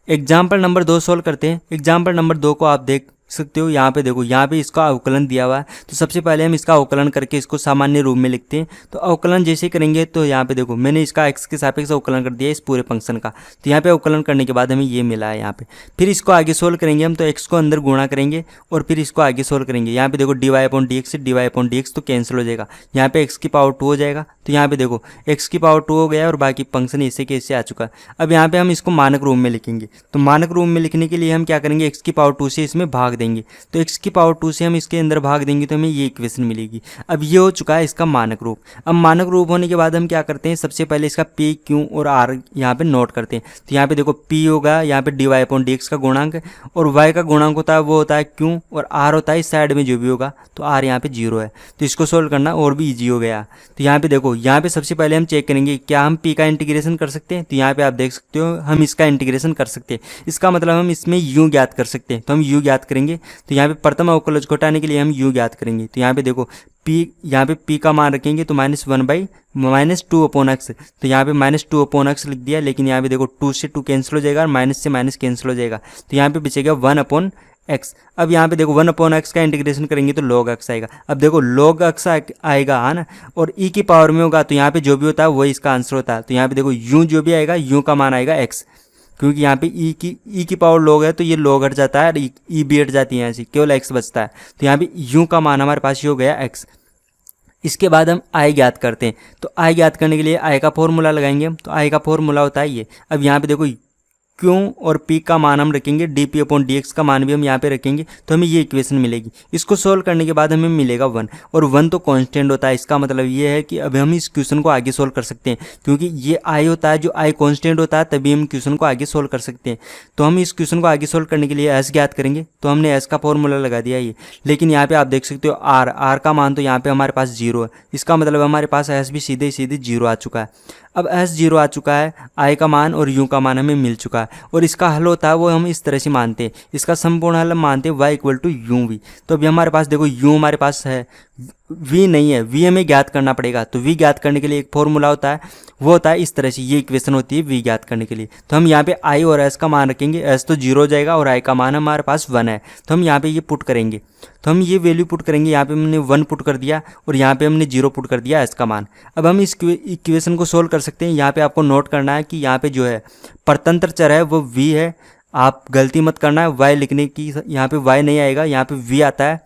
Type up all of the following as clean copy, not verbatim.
Example number 2 solve करते हैं। Example number 2 को आप देख सकते हो, यहाँ पे देखो, यहाँ पे इसका अवकलन दिया हुआ है। तो सबसे पहले हम इसका अवकलन करके इसको सामान्य रूप में लिखते हैं। तो अवकलन जैसे करेंगे तो यहाँ पे देखो मैंने इसका x के सापेक्ष अवकलन कर दिया इस पूरे फंक्शन का। तो यहाँ पे अवकलन करने के बाद हमें ये मिला है यहाँ पे। फिर इसको आगे सोल्व करेंगे हम, तो x को अंदर गुणा करेंगे और फिर इसको आगे सोल्व करेंगे। यहाँ पे देखो dy/dx से dy/dx तो कैंसिल हो जाएगा, यहाँ पे x की पावर 2 हो जाएगा। तो यहाँ पे देखो x की पावर 2 हो गया और बाकी फंक्शन ऐसे के ऐसे आ चुका है। अब यहाँ पे हम इसको मानक रूप में लिखेंगे। तो मानक रूप में लिखने के लिए हम क्या करेंगे, x की पावर 2 से इसमें भाग देंगे। तो x की पावर 2 से हम इसके अंदर भाग देंगे तो हमें ये इक्वेशन मिलेगी। अब ये हो चुका है इसका मानक रूप। अब मानक रूप होने के बाद हम क्या करते हैं, सबसे पहले इसका p, q और r यहाँ पे नोट करते हैं। तो यहाँ पे देखो p होगा यहाँ पे dy/dx का गुणांक और y का गुणांक होता है वो होता है q और r होता है इस साइड में जो भी होगा। तो r यहाँ पे 0 है। तो इसको सोल्व करना और भी ईजी हो गया। तो यहाँ पे देखो, यहाँ पे सबसे पहले हम चेक करेंगे क्या हम p का इंटीग्रेशन कर सकते हैं। तो यहाँ पे आप देख सकते हो हम इसका इंटीग्रेशन कर सकते हैं। इसका मतलब हम इसमें u ज्ञात कर सकते हैं। तो हम u ज्ञात करेंगे। तो यहाँ पे प्रथम अवकलज को हटाने के लिए हम u ज्ञात करेंगे। तो यहाँ पे देखो p, यहाँ पे p का मान रखेंगे तो -1/-2/x। तो यहाँ पे -2/x लिख दिया, लेकिन यहाँ पे देखो 2 से 2 कैंसिल हो जाएगा और माइनस से माइनस कैंसिल हो जाएगा। तो यहाँ पे बचेगा 1/x। अब यहाँ पे देखो 1/x का इंटीग्रेशन करेंगे तो log x आएगा। अब देखो log x आएगा है ना, और e की पावर में होगा तो यहाँ पे जो भी होता है वही इसका आंसर होता है। तो यहाँ पे देखो u जो भी आएगा u का मान आएगा x, क्योंकि यहाँ पे e की पावर log है तो ये log हट जाता है और e भी हट जाती है, यहाँ से केवल x बचता है। तो यहाँ पे u का मान हमारे पास ये हो गया x। इसके बाद हम i ज्ञात करते हैं। तो i ज्ञात करने के लिए i का फॉर्मूला लगाएंगे हम। तो i का फॉर्मूला होता है ये। अब यहाँ पे देखो q और p का मान हम रखेंगे, dp/dx का मान भी हम यहाँ पे रखेंगे तो हमें ये इक्वेशन मिलेगी। इसको सोल्व करने के बाद हमें मिलेगा 1, और 1 तो कांस्टेंट होता है। इसका मतलब ये है कि अब हम इस क्वेश्चन को आगे सोल्व कर सकते हैं, क्योंकि ये i होता है, जो i कांस्टेंट होता है तभी हम क्वेश्चन को आगे सोल्व कर सकते हैं। तो हम इस क्वेश्चन को आगे सोल्व करने के लिए s ज्ञात करेंगे। तो हमने s का फॉर्मूला लगा दिया ये, लेकिन यहाँ पे आप देख सकते हो r का मान तो यहाँ पे हमारे पास 0 है। इसका मतलब हमारे पास s भी सीधे सीधे 0 आ चुका है। अब s 0 आ चुका है, i का मान और u का मान हमें मिल चुका है, और इसका हल होता है वो हम इस तरह से मानते हैं। इसका संपूर्ण हल हम मानते हैं y = uv। तो अभी हमारे पास देखो u हमारे पास है, v नहीं है, v हमें ज्ञात करना पड़ेगा। तो v ज्ञात करने के लिए एक फॉर्मूला होता है, वो होता है इस तरह से, ये इक्वेशन होती है v ज्ञात करने के लिए। तो हम यहाँ पे i और s का मान रखेंगे। s तो 0 हो जाएगा और i का मान हमारे पास 1 है। तो हम यहाँ पे ये पुट करेंगे। तो हम ये वैल्यू पुट करेंगे, यहाँ पे हमने 1 पुट कर दिया और यहाँ पे हमने 0 पुट कर दिया s का मान। अब हम इस इक्वेशन को सोल्व कर सकते हैं। यहाँ पे आपको नोट करना है कि यहाँ पे जो है परतंत्र चर है वो v है। आप गलती मत करना है y लिखने की, यहाँ पे y नहीं आएगा, यहाँ पे v आता है।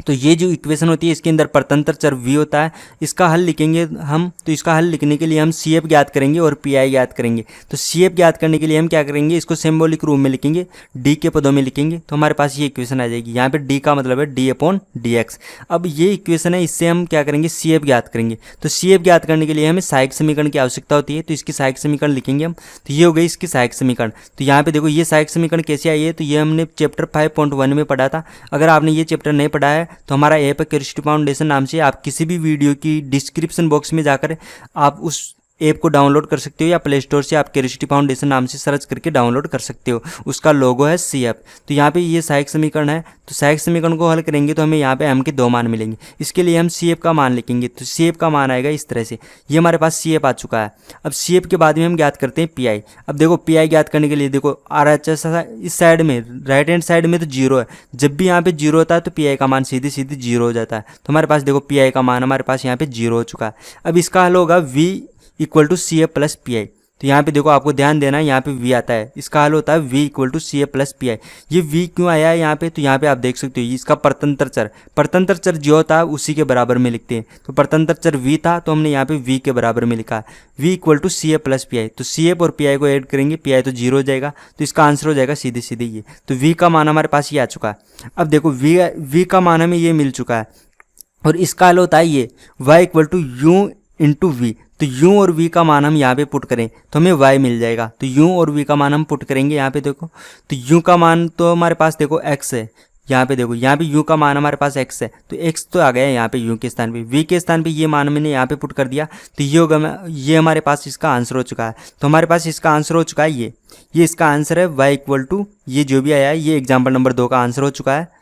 तो ये जो इक्वेशन होती है इसके अंदर परतंत्र चर v होता है। इसका हल लिखेंगे हम। तो इसका हल लिखने के लिए हम CF ज्ञात करेंगे और PI ज्ञात करेंगे। तो CF ज्ञात करने के लिए हम क्या करेंगे, इसको सिंबॉलिक रूप में लिखेंगे, d के पदों में लिखेंगे। तो हमारे पास ये इक्वेशन आ जाएगी। यहाँ पे d का मतलब है d/dx। अब ये इक्वेशन है, इससे हम क्या करेंगे, CF ज्ञात करेंगे। तो CF ज्ञात करने के लिए हमें सहायक समीकरण की आवश्यकता होती है। तो इसकी सहायक समीकरण लिखेंगे हम। तो ये हो गई इसकी सहायक समीकरण। तो यहाँ पे देखो ये सहायक समीकरण कैसे आई है, तो ये हमने चैप्टर 5.1 में पढ़ा था। अगर आपने ये चैप्टर नहीं पढ़ा है तो हमारा ऐप है केमिस्ट्री फाउंडेशन नाम से, आप किसी भी वीडियो की डिस्क्रिप्शन बॉक्स में जाकर आप उस ऐप को डाउनलोड कर सकते हो, या प्ले स्टोर से आप केमिस्ट्री फाउंडेशन नाम से सर्च करके डाउनलोड कर सकते हो। उसका लोगो है CF। तो यहाँ पे ये सहायक समीकरण है। तो सहायक समीकरण को हल करेंगे तो हमें यहाँ पे m के 2 मान मिलेंगे। इसके लिए हम CF का मान लिखेंगे। तो CF का मान आएगा इस तरह से, ये हमारे पास CF आ चुका है। अब CF के बाद में हम ज्ञात करते हैं PI। अब देखो PI ज्ञात करने के लिए देखो RHS इस साइड में, राइट हैंड साइड में तो 0 है। जब भी यहाँ पे 0 होता है तो PI का मान सीधे सीधे 0 हो जाता है। तो हमारे पास देखो PI का मान हमारे पास यहाँ पे 0 हो चुका है। अब इसका हल होगा v = CF + PI। तो यहाँ पे देखो आपको ध्यान देना है, यहाँ पे v आता है, इसका हल होता है v = CF + PI। ये v क्यों आया है यहाँ पे, तो यहाँ पे आप देख सकते हो इसका परतंत्र चर जो होता है उसी के बराबर में लिखते हैं। तो परतंत्र चर v था तो हमने यहाँ पे v के बराबर में लिखा है, v = CF + PI। तो CF और PI को ऐड करेंगे, PI तो 0 हो जाएगा, तो इसका आंसर हो जाएगा सीधे सीधे ये। तो v का मान हमारे पास ये आ चुका है। अब देखो v का मान हमें ये मिल चुका है, और इसका हल होता है ये y = u × v। तो u और v का मान हम यहाँ पे पुट करें तो हमें y मिल जाएगा। तो u और v का मान हम पुट करेंगे यहाँ पे देखो। तो u का मान तो हमारे पास देखो x है, यहाँ पे देखो यहाँ पे u का मान हमारे पास x है। तो x तो आ गया है यहाँ पे u के स्थान पे, v के स्थान पे ये मान मैंने यहाँ पे पुट कर दिया। तो ये होगा, ये हमारे पास इसका आंसर हो चुका है। तो हमारे पास इसका आंसर हो चुका है ये इसका आंसर है y = ये जो भी आया है, ये एग्जाम्पल नंबर 2 का आंसर हो चुका है।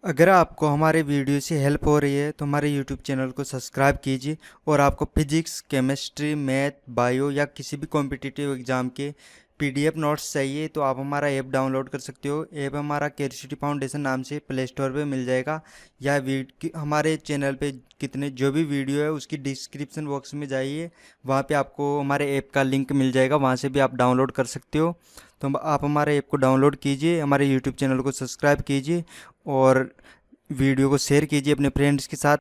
अगर आपको हमारे वीडियो से हेल्प हो रही है तो हमारे यूट्यूब चैनल को सब्सक्राइब कीजिए, और आपको फिजिक्स, केमिस्ट्री, मैथ, बायो या किसी भी कॉम्पिटिटिव एग्ज़ाम के PDF नोट्स चाहिए तो आप हमारा ऐप डाउनलोड कर सकते हो। ऐप हमारा क्यूरियोसिटी फाउंडेशन नाम से प्ले स्टोर पर मिल जाएगा, या हमारे चैनल पे कितने जो भी वीडियो है उसकी डिस्क्रिप्शन बॉक्स में जाइए, वहाँ पे आपको हमारे ऐप का लिंक मिल जाएगा, वहाँ से भी आप डाउनलोड कर सकते हो। तो आप हमारे ऐप को डाउनलोड कीजिए, हमारे यूट्यूब चैनल को सब्सक्राइब कीजिए और वीडियो को शेयर कीजिए अपने फ्रेंड्स के साथ।